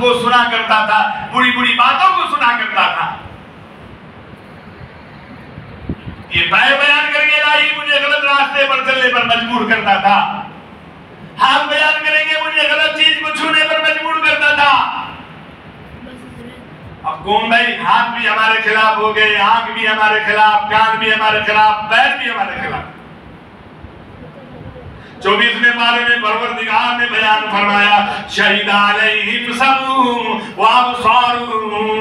को सुना करता था, बुरी बुरी बातों को सुना करता था। ये बयान करके इलाही मुझे गलत रास्ते पर चलने पर मजबूर करता था। हाथ बयान करेंगे मुझे गलत चीज को छूने पर मजबूर करता था। अब कौन भाई, हाथ भी हमारे खिलाफ हो गए, आंख भी हमारे खिलाफ, कान भी हमारे खिलाफ, पैर भी हमारे खिलाफ। 24वें पारे में परवरदिगार ने बयान फरमाया, शहीदा अलैहिम समूहुम व अबसारुहुम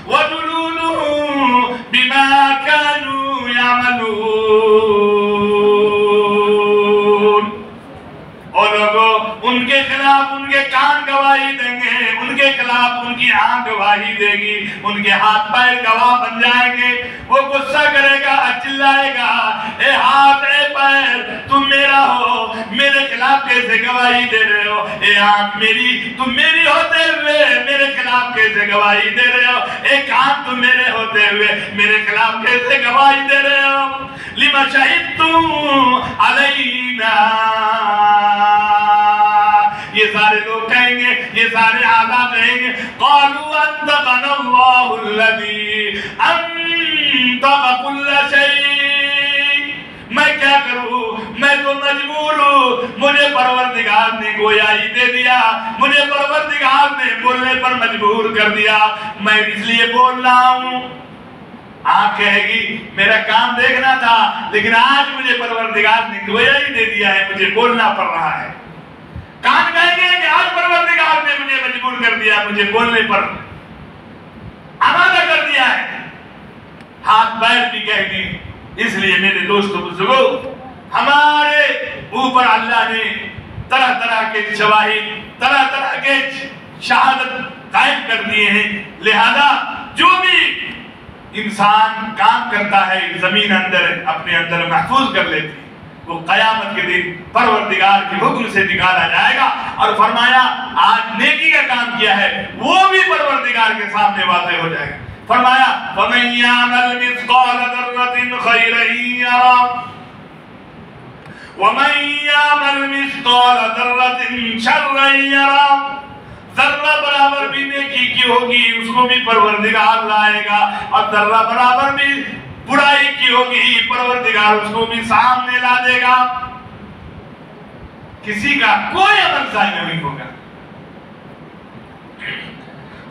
व जुलूदुहुम बिमा कानू यामलून। और लोगों, उनके खिलाफ उनके कान गवाही देंगे, उनके खिलाफ उनकी आंख गवाही देगी, उनके हाथ पैर गवाह बन जाएंगे। वो गुस्सा करेगा, चिल्लाएगा, ए हाथ ए पैर तुम मेरा हो, मेरे खिलाफ कैसे गवाही दे रहे हो? ए आंख मेरी, तुम मेरी होते हुए मेरे खिलाफ कैसे गवाही दे रहे हो? ए कान तुम मेरे होते हुए मेरे खिलाफ कैसे गवाही दे रहे हो? लिमा शहीदतुम अलैना। ये सारे लोग कहेंगे, ये सारे आज़ा कहेंगे, क़ालू अन्तक़नल्लाहु अल्लज़ी अन्तक़ कुल्ल शै। मैं क्या करूं, मैं तो मजबूर हूं, मुझे परवरदिगार ने गोयाई दे दिया, मुझे परवरदिगार ने बोलने पर मजबूर कर दिया, मैं इसलिए बोल रहा हूं। आंख कहेगी मेरा काम देखना था, लेकिन आज मुझे परवरदिगार ने गोयाई दे दिया है, मुझे बोलना पड़ रहा है। कान कहेंगे कि आज परवरदिगार ने मुझे मजबूर कर दिया, मुझे बोलने पर आमादा कर दिया है। हाथ पैर भी कहेंगे। इसलिए मेरे दोस्तों बुजुर्गों, हमारे ऊपर अल्लाह ने तरह तरह के शवाहिद, तरह तरह के शहादत कायम कर दिए हैं। लिहाजा जो भी इंसान काम करता है जमीन अंदर अपने अंदर महफूज कर लेती है, वो कयामत के दिन परवरदिगार के हुक्म से निकाला जाएगा। और फरमाया आज नेकी का काम किया है वो भी परवरदिगार के सामने वाज़ेह हो जाएगा। फरमाया वमन यामल मिस्काल दर्रतिन खैरन यरा वमन यामल मिस्काल दर्रतिन शर्रन यरा। जर्रा बराबर भी नेकी की होगी उसको भी परवरदिगार लाएगा, और जर्रा बराबर भी बुराई की होगी परवरदिगार उसको भी सामने ला देगा। किसी का कोई अमल ज़ाया नहीं होगा।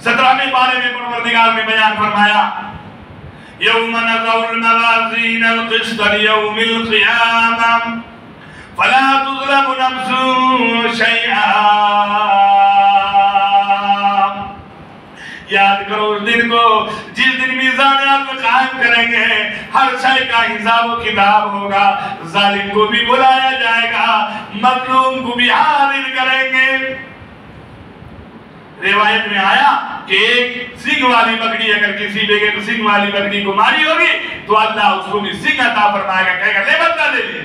17वें पारे में परवरदिगार ने बयान फरमाया, यौम नज़उल मवाज़ीन अल-क़िस्त लियौमिल क़ियामह फला तुज़लमु नफ्सुन शैआ। याद करो उस दिन को जिस दिन मीज़ान अदल कायम करेंगे, हर शय का हिसाब किताब होगा। जालिम को भी बुलाया जाएगा, मज़लूम को भी हाजिर करेंगे। रिवायत में आया कि एक सिंह वाली बकरी अगर किसी बेगैर सिंह वाली बकरी को मारी होगी तो अल्लाह उसको भी सिंह अता फरमाएगा, कहेगा ले बदला ले ले।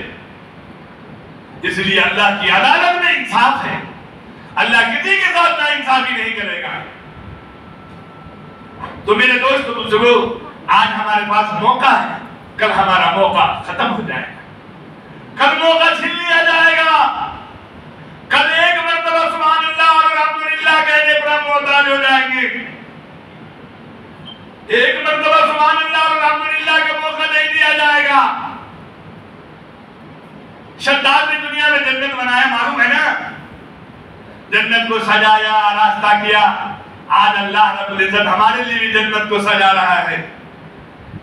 इसलिए अल्लाह की अदालत में इंसाफ है, अल्लाह किसी के साथ नाइंसाफी नहीं करेगा। तो मेरे दोस्तों बुजुर्गों, आज हमारे पास मौका है, कल हमारा मौका खत्म हो जाएगा, कल मौका छीन लिया जाएगा। कल एक मरतबा सुभान अल्लाह और अल्हम्दुलिल्लाह कहने पर हम मोहताज हो जाएंगे। एक मरतबा सुभान अल्लाह और अल्हम्दुलिल्लाह का मौका नहीं दिया जाएगा। शद्दाद ने दुनिया में जन्नत बनाया, मालूम है ना, जन्नत को सजाया, रास्ता किया। आज अल्लाह रब्बुल इज्जत हमारे लिए भी जन्नत को सजा रहा है।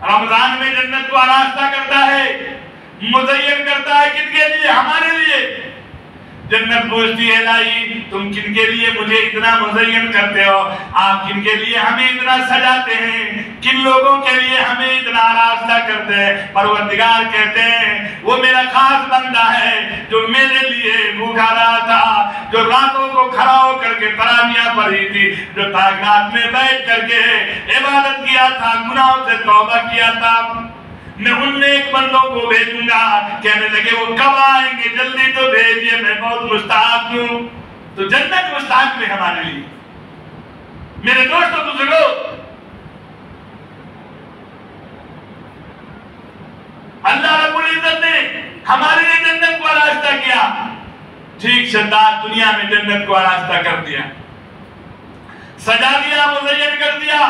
रमजान में जन्नत को रास्ता करता है, मुज़य्यन करता है। किनके लिए? हमारे लिए। जन्नत पूछती है लाई तुम किनके लिए मुझे इतना मुज़य्यन करते हो, आप किनके लिए हमें इतना सजाते हैं, किन लोगों के लिए हमें इतना रास्ता करते हैं? परवरदिगार कहते हैं वो मेरा खास बंदा है जो मेरे लिए भूखा रहा था, जो रातों को खड़ा होकर के तरावियां पढ़ी थी, जो ताक़ात में बैठ करके इबादत किया था, गुनाहों से तौबा किया था। मैं उनमें एक बंदों को भेजूंगा। कहने लगे वो कब आएंगे, जल्दी तो भेजिए, मैं बहुत मुश्ताक हूं। तो जन्नत मुश्ताक में हमारे लिए। मेरे दोस्तों बुजुर्गों, अल्लाह रब्बुल इज्जत ने हमारे लिए जन्नत को रास्ता किया। ठीक शद्दाद दुनिया में जन्नत को रास्ता कर दिया। सजा दिया, मुज़य्यन कर दिया।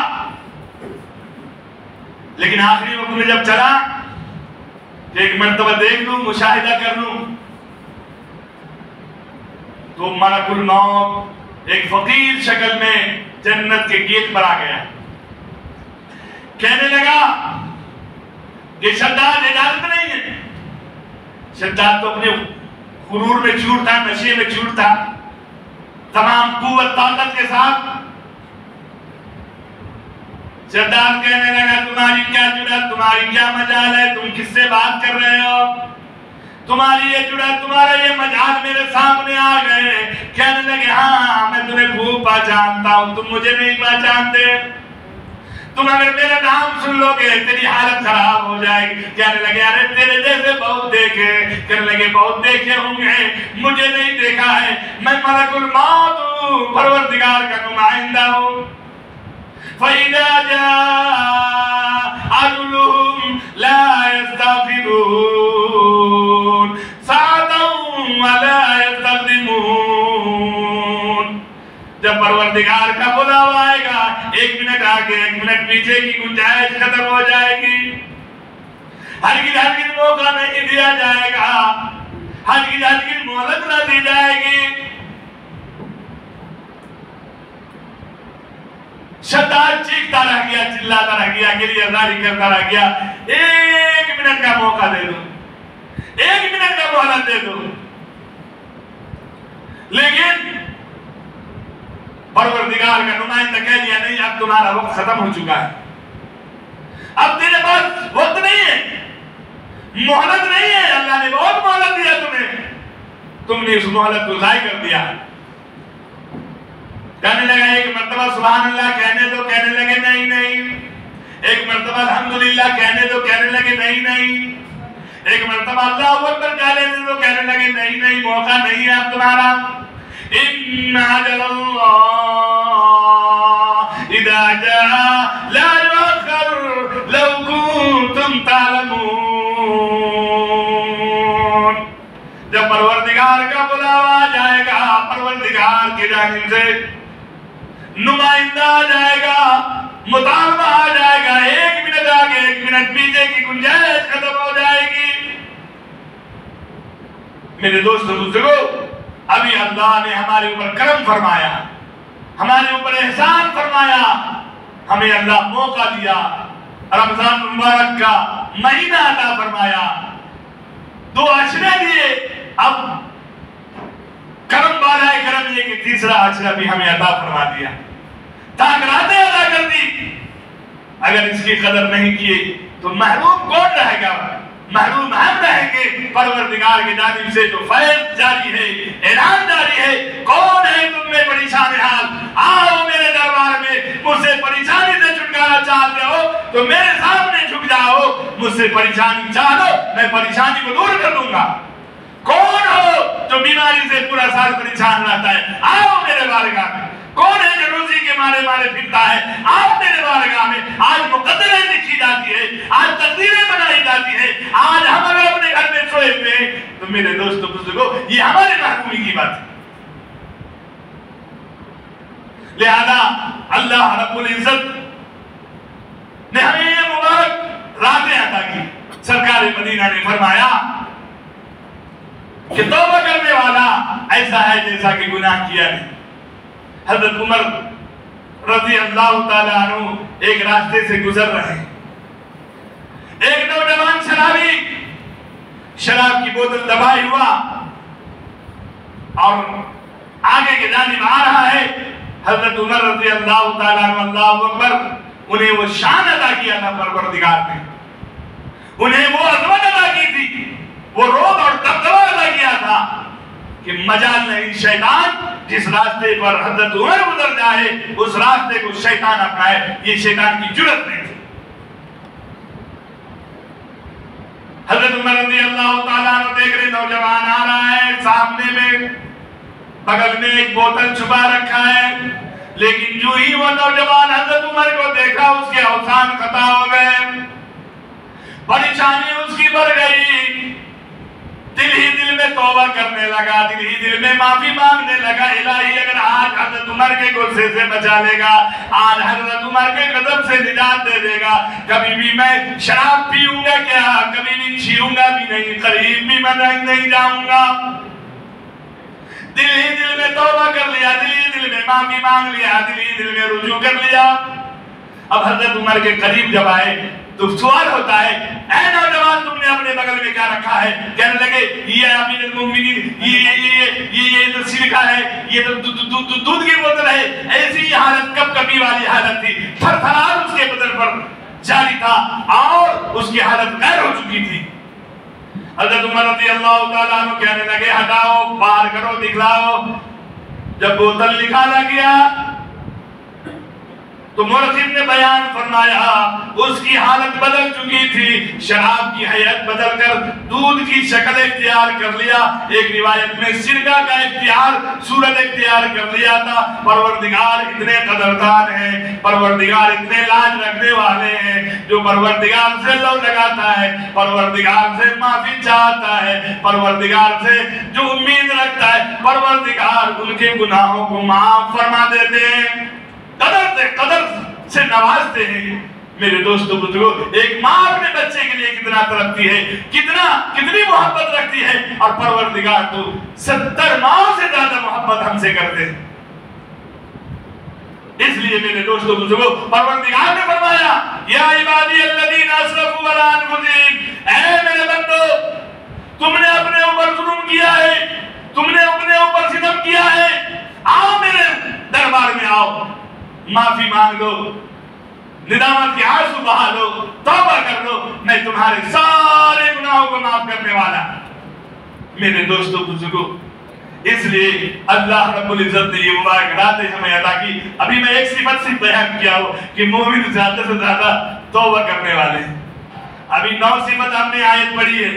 लेकिन आखिरी वक्त में जब चला कि एक मर्तबा देख लूं, मुशाहिदा कर लूं, तो मलकुल मौत एक फकीर शक्ल में जन्नत के गेट पर आ गया। कहने लगा कि शद्दाद इजाजत नहीं है। शद्दाद तो अपने गुरूर में चूर था, नशे में चूर था, तमाम कुव्वत ताकत के साथ। शद्दाद कहने लगा तुम्हारी क्या जुर्रत, तुम्हारी क्या मजाल है, तुम किससे बात कर रहे हो, तुम्हारी ये जुर्रत, तुम्हारा ये मजाल मेरे सामने आ गए। कहने लगे हाँ मैं तुम्हें खूब पहचानता हूं, तुम मुझे नहीं पहचानते, तुम अगर मेरा नाम सुन लोगे तेरी हालत खराब हो जाएगी। कहने लगे अरे तेरे जैसे बहुत देखे। कहने लगे बहुत देखे होंगे, मुझे नहीं देखा है, मैं मलकुल मौत हूं, परवरदिगार का नुमाइंदा हूं। फ़इज़ा जाअ अजलुहुम ला यस्तग़फिरून साअतन वला यस्तक़दिमून। जब परवरदिगार का बुलावा आएगा, 1 मिनट आगे 1 मिनट पीछे की गुंजाइश खत्म हो जाएगी। हरगिज़ मौका नहीं दिया जाएगा, हरगिज़ मोहलत न दी जाएगी। शद्दाद चीखता रह गया, चिल्लाता रह गया, गिरियाजारी करता रह गया, 1 मिनट का मौका दे दो, 1 मिनट का मोहलत दे दो। लेकिन परवरदिगार का नुमाइंदा कह दिया नहीं, अब तुम्हारा वक्त खत्म हो चुका है, अब तेरे पास वक्त नहीं है, मोहलत नहीं है। अल्लाह ने बहुत मोहलत दिया तुम्हें, तुमने उस मोहलत को ज़ाय कर दिया। कहने लगा एक मर्तबा सुभान अल्लाह कहने दो, कहने लगे नहीं नहीं। एक मर्तबा अल्हम्दुलिल्लाह कहने दो, कहने लगे नहीं नहीं। एक मर्तबा अल्लाहु अकबर कहने दो, कहने लगे नहीं नहीं, मौका नहीं है अब तुम्हारा। इन्ना अजलल्लाह इज़ा जाअ ला युअख्खर लौ कुंतुम तालमून। जब परवरदिगार का बुलावा आ जाएगा, परवरदिगार की जानिब से नुमाइंदा आ जाएगा, मुतालबा आ जाएगा, 1 मिनट आगे 1 मिनट पीछे की गुंजाइश खत्म हो जाएगी। मेरे दोस्तों बुजुर्गों, अभी अल्लाह ने हमारे ऊपर करम फरमाया, हमारे ऊपर एहसान फरमाया, हमें अल्लाह मौका दिया, रमजान मुबारक का महीना अता फरमाया, 2 अशरे दिए। अब करम वाला है करम ये कि तीसरा अशरा भी हमें अता फरमा दिया, ताकरातें अदा कर दी। अगर इसकी कदर नहीं किए तो महरूम कौन रहेगा, महरूम हम रहेंगे। परवरदिगार की जानिब से जो फैज़ जारी है, ऐलान जारी है, कौन है तुम में परेशान हाल, आओ मेरे दरबार में, मुझसे परेशानी से छुटकारा चाहते हो तो मेरे सामने झुक जाओ, मुझसे परेशानी चाहो, मैं परेशानी को दूर कर दूंगा। कौन हो जो बीमारी से पूरा साल परेशान रहता है, आओ मेरे बारगाह में। कौन है जो रोजी के मारे मारे फिरता है, आओ मेरे बारगाह में। आज मुकद्दरें लिखी जाती है, आज तकदीरें बनाई जाती है, आज हम अगर अपने घर में सोए हुए हैं तो मेरे दोस्तों बुजुर्गों ये हमारे महरूमी की बात है। लिहाजा अल्लाह रब्बुल इज्जत ने हमें ये मुबारक रातें अता की। सरकार मदीना ने फरमाया कि तौबा करने वाला ऐसा है जैसा कि गुनाह किया नहीं। हजरत उमर रज़ी अल्लाह ताला अन्हु एक रास्ते से गुजर रहे हैं, एक नौजवान शराबी शराब की बोतल दबाए हुआ और आगे की जानिब आ रहा है। हजरत उमर रज़ी अल्लाह ताला अन्हु, अल्लाहु अकबर, उन्हें वो शान अदा किया था परवरदिगार ने, उन्हें वो अज़मत अदा की थी, वो रोब और दबदबा अदा किया था कि मजाल नहीं, शैतान जिस रास्ते पर हजरत उमर गुजर जाए उस रास्ते को शैतान अपनाए, ये शैतान की जुर्रत नहीं थी। हजरत उमर रज़ी अल्लाह ताला अन्हु देख रहे नौजवान आ रहा है, सामने में बगल में एक बोतल छुपा रखा है, लेकिन जो ही वो नौजवान हजरत उमर को देखा उसके औसान खता हो गए, परेशानी उसकी बढ़ गई, दिल ही दिल में में तौबा करने लगा, दिल ही दिल में माफी मांगने लगा, इलाही अगर आज हजरत उमर के गुस्से से बचा लेगा, आज हजरत उमर के गजब से निजात दे देगा, कभी भी मैं शराब पीऊंगा क्या, कभी भी छीऊंगा भी नहीं, करीब भी मैं नहीं जाऊंगा। दिल ही दिल में तौबा कर लिया, दिल ही दिल में माफी मांग लिया, दिल ही दिल में रुजू कर लिया। अब हजरत उमर के करीब जब आए तो सवाल होता है, ऐ नौजवान तुमने अपने बगल में क्या रखा है? कहने लगे ये अमीरुल मोमिनीन, ये जो सिरका है, ये तो दूध की बोतल है। ऐसी हालत कब कभी वाली हालत थी, थरथरार उसके बदन पर जारी था और उसकी हालत गैर हो चुकी थी। हजरत उमर रज़ियल्लाहु ताला अन्हु कहने लगे हटाओ, बाहर करो, दिखलाओ। जब बोतल निकाला गया तो मुर्शिद ने बयान फरमाया उसकी हालत बदल चुकी थी, शराब की हैयत बदलकर दूध की शक्ल इख्तियार कर लिया। एक रिवायत में सिरका का इख्तियार सूरत इख्तियार कर लिया था। परवरदिगार इतने कदरदान हैं, परवरदिगार इतने लाज रखने वाले हैं, जो परवरदिगार से लव लगाता है, परवरदिगार से माफी चाहता है, परवरदिगार से जो उम्मीद रखता है, परवरदिगार उनके गुनाहों को माफ फरमा देते हैं, कदर से नवाजते हैं। मेरे दोस्तों बुजुर्गों, एक माँ अपने बच्चे के लिए कितना तड़पती है, कितनी मोहब्बत रखती है, और परवरदिगार तो 70 माओं से ज्यादा मोहब्बत हमसे करते हैं। इसलिए मेरे दोस्तों बुजुर्गों, परवरदिगार ने फरमाया या इबादी अल्लज़ीना असरफू अला अनफुसिहिम, ऐ मेरे बंदो तुमने अपने ऊपर जुल्म किया है, तुमने अपने ऊपर सितम किया है, आओ मेरे दरबार में आओ, माफी मांग लो, निदामत के आंसू बहा लो, तौबा कर लो, मैं तुम्हारे सारे गुनाहों को माफ करने वाला। मेरे दोस्तों बुजुर्गों, इसलिए अल्लाह रब्बुल इज्जत ने ये मुबारक रातें हमें अता की। अभी मैं एक सिफत से बयान किया हो कि मोमिन ज्यादा से ज्यादा तौबा करने वाले हैं। अभी 9 सिफत हमने आयत पढ़ी है,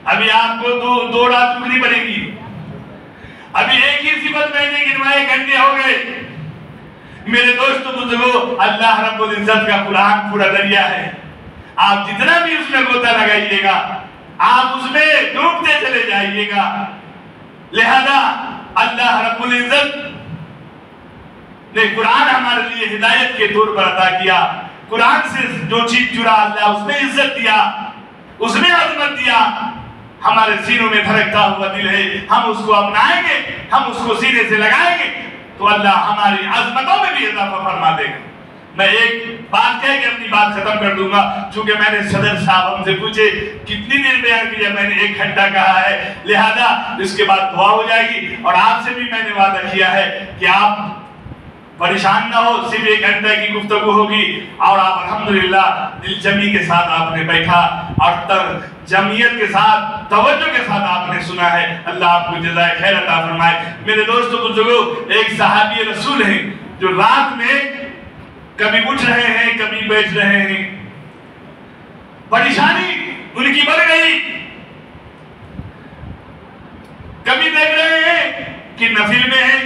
अभी आपको दो रात रुकनी पड़ेगी। अभी एक ही सिफत मैंने गिनवाए, घंटे हो गए। मेरे दोस्तों बुजुर्गों, अल्लाह रब्बुल इज्जत का कुरान पूरा दरिया है, आप जितना भी उसमें गोता लगाइएगा आप उसमें डूबते चले जाइएगा। लिहाजा अल्लाह रब्बुल इज्जत ने कुरान हमारे लिए हिदायत के तौर पर अता किया। कुरान से जो चीज जुड़ा अल्लाह उसमें इज्जत दिया, उसमें अजमत दिया। हमारे सीनों में धड़कता हुआ दिल है, हम उसको अपनाएंगे, हम उसको सीने से लगाएंगे तो अल्लाह हमारी अजमतों में भी इजाफा फरमा देगा। मैं एक बात कह के अपनी बात खत्म कर दूंगा, चूंकि मैंने सदर साहब हमसे पूछे कितनी देर बयान किया, मैंने 1 घंटा कहा है, लिहाजा इसके बाद दुआ हो जाएगी। और आपसे भी मैंने वादा किया है कि आप परेशान ना हो, सिर्फ 1 घंटे की गुफ्तगू होगी और आप अल्हम्दुलिल्लाह दिलजमी के साथ आपने बैठा और जमीयत के साथ तवज्जो के साथ आपने सुना है। अल्लाह आपको जज़ाए खैर अता फरमाए। मेरे दोस्तों बुजुर्गों, एक सहाबी रसूल हैं जो रात में कभी उठ रहे हैं, कभी बैठ रहे हैं, परेशानी उनकी बढ़ गई। कभी देख रहे हैं कि नफिल में है,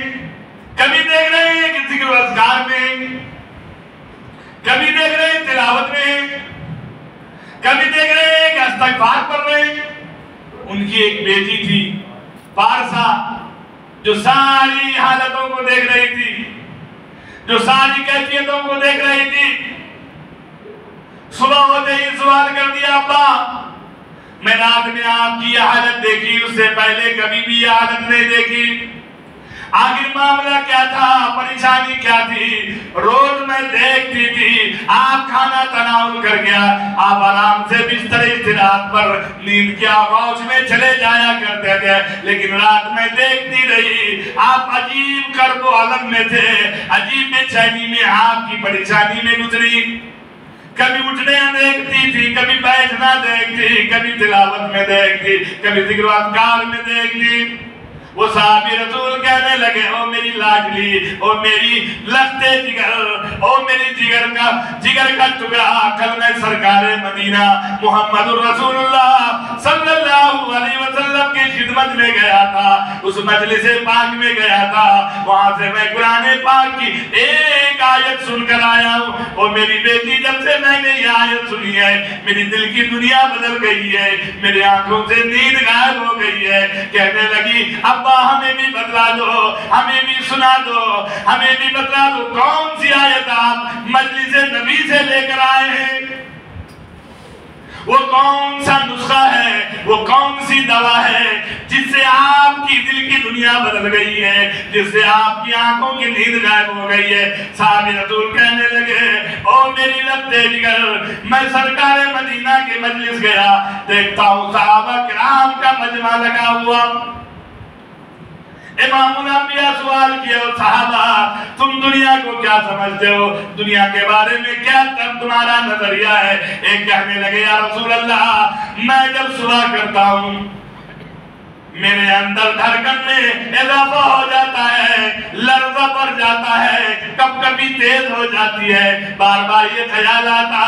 कभी देख रहे हैं कि जिक्र अज़कार में है, कभी देख रहे हैं तिलावत में है, कभी देख रहे हैं कि इस्तिग़फ़ार पढ़ रहे हैं। उनकी एक बेटी थी पारसा, जो सारी हालतों को देख रही थी, जो सारी कैफियतों को देख रही थी। सुबह होते ही सवाल कर दिया, अब्बा मैं रात में आपकी यह हालत देखी, उससे पहले कभी भी यह हालत नहीं देखी। आखिर मामला क्या था, परेशानी क्या थी? रोज मैं देखती थी आप खाना तनाउल कर गया, आप आराम से बिस्तर इस्तिराहत पर नींद की आगोश में चले जाया करते थे, लेकिन रात में देखती रही आप अजीब कर्ब आलम में थे, अजीब बेचैनी में आपकी परेशानी में गुजरी। कभी उठने देखती थी, कभी बैठना देखती, कभी तिलावत में देखती, कभी जिक्र अज़कार में देखती। वो साहबी रसूल कहने लगे, ओ मेरी लाडली, ओ मेरी लफ्ते जिगर, ओ मेरी जिगर का टुकड़ा, कल मैं सरकारे मदीना मुहम्मदुर रसूलुल्लाह सल्लल्लाहु अलैहि वसल्लम की खिदमत खिदमत में गया था, उस मजलिस पाक में गया था, वहां से मैं कुरान पाक की एक आयत सुनकर आया हूँ। और मेरी बेटी, जब से मैंने ये आयत सुनी है मेरी दिल की दुनिया बदल गई है, मेरी आंखों से नींद गायब हो गई है। कहने लगी अब्बा हमें भी बतला दो, हमें भी सुना दो, हमें भी बतला दो कौन सी आयत आप मजलिस नबी से लेकर आए हैं, वो कौन सा नुस्खा है, वो कौन सी दवा है जिससे आपकी दिल की दुनिया बदल गई है, जिससे आपकी आंखों की नींद गायब हो गई है। साहब रसूल कहने लगे ओ मेरी लफ्ते जिगर, मैं सरकार मदीना के मजलिस गया, देखता हूँ सहाबा किराम का मजमा लगा हुआ। इमामुल अंबिया सवाल किया, सहाबा तुम दुनिया को क्या समझते हो, दुनिया के बारे में क्या तुम्हारा नजरिया है। एक कहने लगे या रसूल अल्लाह, मैं जब सुबह करता हूँ मेरे अंदर धड़कन में इजाफा हो जाता है, लर्जा बढ़ जाता है, कब कभी तेज हो जाती है, बार बार ये ख्याल आता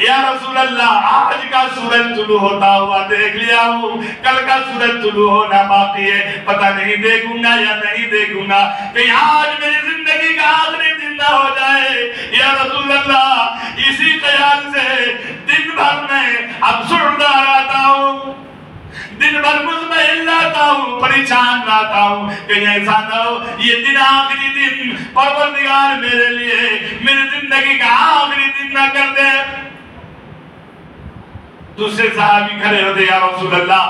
या रसूल अल्लाह आज का सूरज तुलू होता हुआ देख लिया हूँ, कल का सूरज तुलू होना बाकी है, पता नहीं देखूंगा या नहीं देखूंगा, कहीं आज मेरी जिंदगी का आखिरी दिन ना हो जाए या रसूल अल्लाह। इसी ख्याल से दिन भर में अफसुर्दा रहता हूँ, दिन भर मुतमईन रहता हूँ, परेशान रहता हूँ, कहीं ऐसा ना हो ये दिन आखिरी दिन परवरदिगार मेरे लिए मेरी जिंदगी का आखिरी दिन ना कर दे। दूसरे साहबी खड़े होते या रसूल अल्लाह,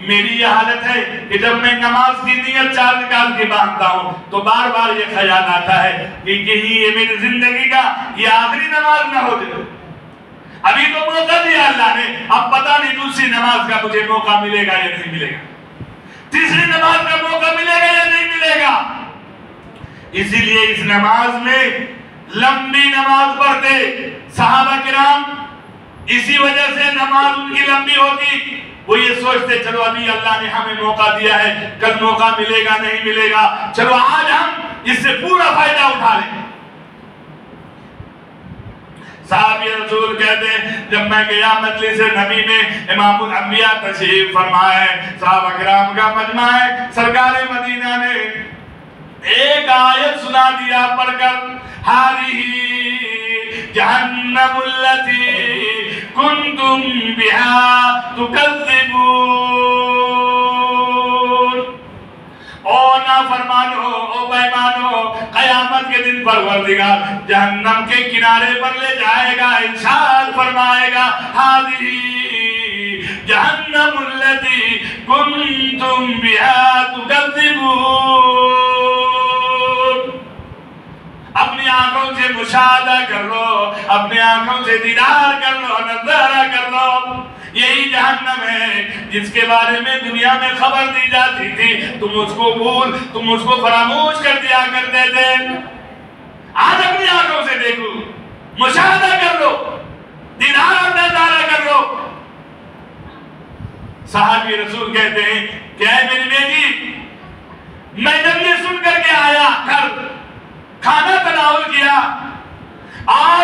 मेरी ये हालत है कि जब मैं नमाज की नियत 4 रकात की बांधता हूँ तो बार बार ये ख्याल आता है कि कहीं ये मेरी जिंदगी का ये आखिरी नमाज ना हो जाए। अभी तो मौका दिया अल्लाह ने, अब पता नहीं दूसरी नमाज का मुझे मौका मिलेगा या नहीं मिलेगा, तीसरी नमाज का मौका मिलेगा या नहीं मिलेगा। इसीलिए इस नमाज में लंबी नमाज पढ़ते सहाबा किराम, इसी वजह से नमाज उनकी लंबी होती। वो ये सोचते चलो अभी अल्लाह ने हमें मौका दिया है, कल मौका मिलेगा नहीं मिलेगा, चलो आज हम इससे पूरा फायदा उठा लें। साहब रसूल कहते हैं जब मैं गया मजलिस नबी में, इमामुल अंबिया तशरीफ फरमाए, साहबा किराम का मजमा है, सरकार मदीना ने एक आयत सुना दिया पढ़कर, हारिही जहन्नमुल्लती कुंतुम बिहा तुकज़्ज़िबून। ओ नाफरमानो, ओ बेईमानो, कयामत के दिन परवरदिगार जहन्नम के किनारे पर ले जाएगा, इरशाद फरमाएगा हाज़िही जहन्नमुल्लती कुंतुम बिहा तुकज़्ज़िबून। अपनी आंखों से मुशाहदा कर लो, अपनी आंखों से दीदार कर लो, नज़ारा कर लो, यही जहन्नम है जिसके बारे में दुनिया में खबर दी जाती थी, तुम उसको फरामोश कर दिया करते थे। आज अपनी आंखों से देखो, मुशाहदा कर लो, दीदार और नज़ारा कर लो। साहबी रसूल कहते हैं क्या है मेरी बेटी, मैं जब ये सुन करके आया घर, खाना तनावुल किया और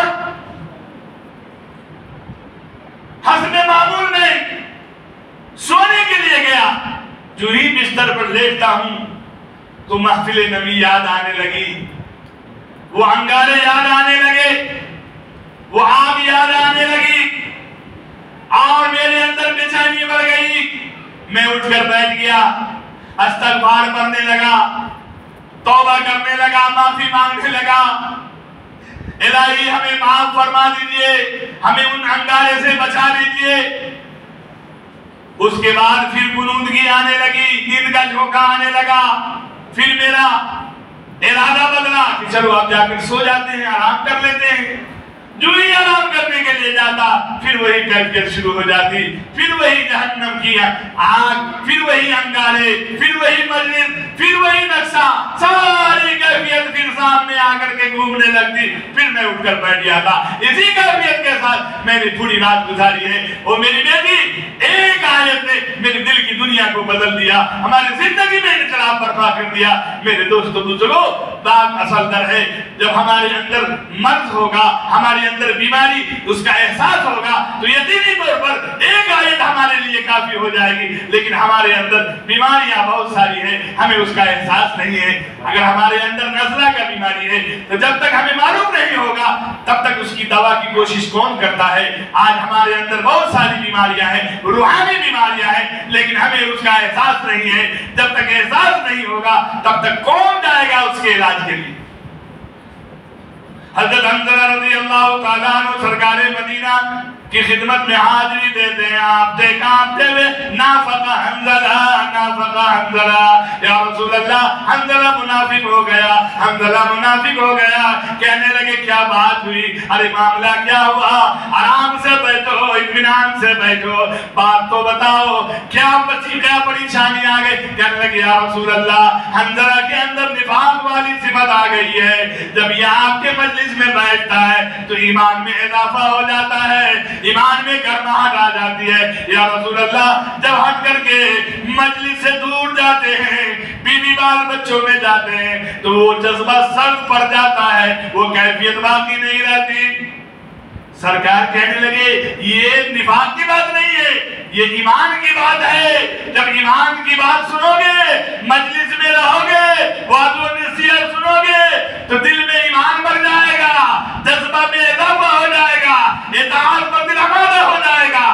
हस्ने मामूल में सोने के लिए गया, जो ही बिस्तर पर लेटता हूं तो महफिल नबी याद आने लगी, वो अंगारे याद आने लगे, वो आग याद आने लगी और मेरे अंदर बेचैनी बढ़ गई। मैं उठकर बैठ गया, इस्तग़फ़ार पढ़ने लगा, तौबा करने लगा, माफी मांगने लगा, इलाही हमें माफ फरमा दीजिए, हमें उन अंगारे से बचा लीजिए। उसके बाद फिर बुनूदगी आने लगी, नींद का झोंका आने लगा, फिर मेरा इरादा बदला कि चलो अब जाकर सो जाते हैं, आराम कर लेते हैं। जो ही आराम करने के लिए जाता फिर वही कैफियत शुरू हो जाती, फिर वही जहन्नम की आग, फिर वही अंगारे, फिर वही मस्जिद, फिर वही नक्शा, सारी कैफियत फिर सामने आकर के घूमने लगती। फिर मैं उठकर बैठ जाता। इसी कैफियत के साथ मैंने पूरी रात गुजारी है। और मेरी बेटी एक आयत ने मेरे दिल की दुनिया को बदल दिया, हमारी जिंदगी में इनकलाब बर्पा कर दिया। मेरे दोस्तों बुजुर्गों, बात असल दर है जब हमारे अंदर मर्ज होगा, हमारे अंदर बीमारी, उसका एहसास होगा तो यकीनी तौर पर एक आयत हमारे लिए काफी हो जाएगी, लेकिन हमारे अंदर बीमारियां बहुत सारी है, हमें उसका एहसास नहीं है। अगर हमारे अंदर नज़ला का बीमारी है तो जब तक हमें मालूम नहीं होगा तब तक उसकी दवा की कोशिश कौन करता है। आज हमारे अंदर बहुत सारी बीमारियां हैं, रूहानी बीमारियां हैं, लेकिन हमें उसका एहसास नहीं है। जब तक एहसास नहीं होगा तब तक कौन जाएगा उसके इलाज के लिए। हज़रत हंज़ला रज़ियल्लाहु ताला अन्हु सरकार मदीना की खिदमत में हाजिरी देते हैं, आपसे कांपते हुए नाफका हंज़ला, नाफका हंज़ला, या रसूल अल्लाह, हंज़ला मुनाफिक हो गया, हंज़ला मुनाफिक हो गया। कहने लगे क्या बात हुई, अरे मामला क्या हुआ, आराम से बैठो, इत्मीनान से बैठो, बात तो बताओ, क्या परेशानी आ गई। कहने लगे या रसूल अल्लाह, हंज़ला के अंदर निफाक वाली सिफत आ गई है, जब ये आपके मजलिस में बैठता है तो ईमान में इजाफा हो जाता है, ईमान में गर्माहट आ जाती है। या रसूल अल्लाह, जब हट करके मजलिस से दूर जाते हैं, बीवी बाल बच्चों में जाते हैं, तो वो जज्बा सर्द पड़ जाता है, वो कैफियत बाकी नहीं रहती। सरकार कहने लगे ये निफाक की बात नहीं है, ये ईमान की बात है। जब ईमान की बात सुनोगे, मजलिस में रहोगे, वादों नसीहत सुनोगे, तो दिल में ईमान बढ़ जाएगा, जज्बा में इजाफा हो जाएगा, इताअत पर दिल आमादा हो जाएगा।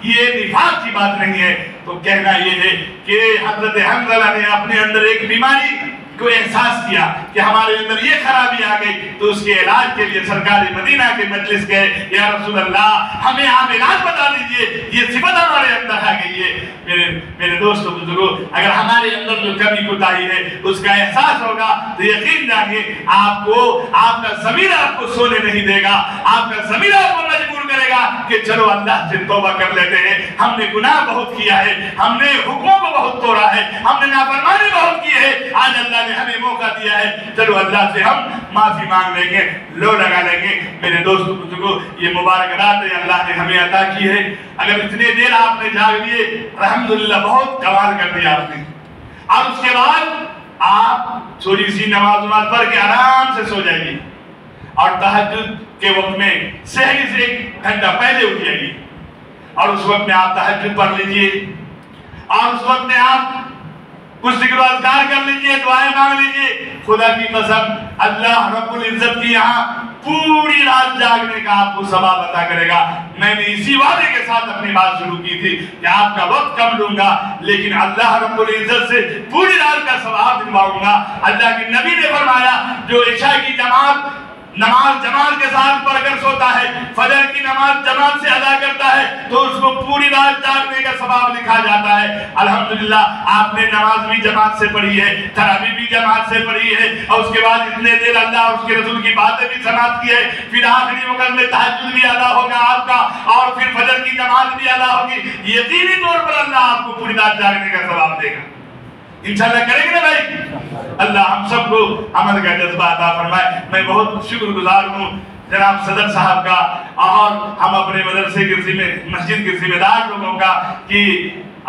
ये निफाक की बात नहीं है। तो कहना ये है कि हज़रत हंज़ला ने अपने अंदर एक बीमारी को एहसास किया कि हमारे अंदर ये खराबी आ गई, तो उसके इलाज के लिए सरकार मदीना के मजलिस गए। या रसूल अल्लाह, हमें आप इलाज बता दीजिए, ये सिफत हमारे अंदर आ गई है। मेरे दोस्तों बुजुर्गों, अगर हमारे अंदर जो कमी कोताही है उसका एहसास होगा तो यकीन जानिए आपको, आपका ज़मीर आपको सोने नहीं देगा, आपका ज़मीर आपको मजबूर करेगा कि चलो अल्लाह से तौबा कर लेते हैं, हमने गुनाह बहुत किया है, हमने हुक्मों को बहुत तोड़ा है, हमने नाफरमानी बहुत की है, आज अल्लाह ने हमें मौका दिया है, चलो अल्लाह से हम माफी मांग लेंगे, लो लगा लेंगे। मेरे दोस्तों बुजुर्गों, ये मुबारक रात है अल्लाह ने हमें अता की है। अगर इतने देर आपने जाग लिए, अल्हम्दुलिल्लाह, बहुत कमाल कर दिया आपने। और उसके बाद आप थोड़ी सी नमाज पढ़ के आराम से सो जाइए और तहज्जुद के वक्त में सहरी से 1 घंटा पहले उठ जाइए और उस वक्त में आप तहज्जुद पढ़ लीजिए और उस वक्त में आप कुछ ज़िक्र-ओ-अज़कार कर लीजिए, दुआएं मांग लीजिए। खुदा की कसम, अल्लाह रब्बुल इज्जत की यहाँ पूरी रात जागने का आपको सवाब अता करेगा। मैंने इसी वादे के साथ अपनी बात शुरू की थी कि आपका वक्त कम लूंगा, लेकिन अल्लाह रब्बुल इज्जत से पूरी रात का सवाब दिलवाऊंगा। अल्लाह के नबी ने फरमाया, जो इशा की नमाज जमात के साथ पढ़कर सोता है, फजर की नमाज जमात से अदा करता है, तो उसको पूरी रात जागने का सवाब लिखा जाता है। अल्हम्दुलिल्लाह, आपने नमाज भी जमात से पढ़ी है, तरावी भी जमात से पढ़ी है, और उसके बाद इतने देर अल्लाह और उसके रसूल की बातें भी समाप्त की है। फिर आखिरी वक्त में तहज्जुद भी अदा होगा आपका, और फिर फजर की नमाज भी अदा होगी। यकीनी तौर पर अल्लाह आपको पूरी रात जागने का सवाब देगा। इंशाल्लाह करेंगे ना भाई। अल्लाह हम सबको अमल का जज्बा अता फरमाए। मैं बहुत शुक्रगुजार हूँ जनाब सदर साहब का और हम अपने मदरसे के मस्जिद के जिम्मेदार लोगों का कि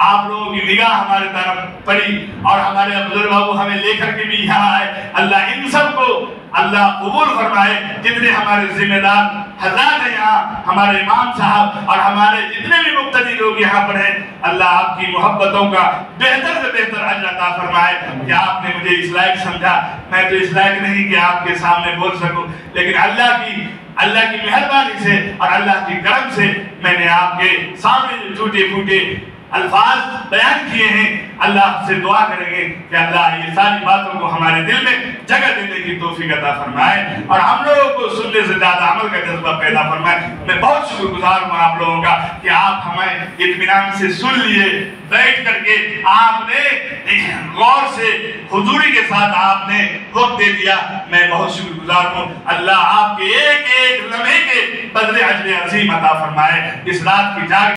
आप लोगों की निगाह हमारे तरफ पड़ी और हमारे बुजुर्ग बाबू हमें लेकर के भी यहाँ आए। अल्लाह इन सबको अल्लाह कबूल फरमाए। जितने हमारे जिम्मेदार हज़रात हैं यहाँ, हमारे इमाम साहब और हमारे जितने भी मुक्तदी लोग यहाँ पर हैं, अल्लाह आपकी मोहब्बतों का बेहतर से बेहतर अजर अता फरमाए कि आपने मुझे इस लायक समझा। मैं तो इस लायक नहीं कि आपके सामने बोल सकूं, लेकिन अल्लाह की मेहरबानी से और अल्लाह की करम से मैंने आपके सामने जो टूटे फूटे अल्फाज बयान किए हैं, अल्लाह से दुआ करेंगे कि अल्लाह ये सारी बातों को हमारे दिल में जगह देने की तौफीक अता फरमाए और हम लोगों को सुनने से ज्यादा अमल का जज्बा पैदा फरमाए। मैं बहुत शुक्रगुजार हूँ आप लोगों का कि आप हमें इत्मीनान से सुन लिए, बैठ करके आपने गौर से हुजूरी के साथ आपने वक्त दे दिया। मैं बहुत शुक्रगुजार हूँ। अल्लाह आपके एक एक लम्हे के बदले अजर अज़ीम अता फरमाए। इस रात की जाग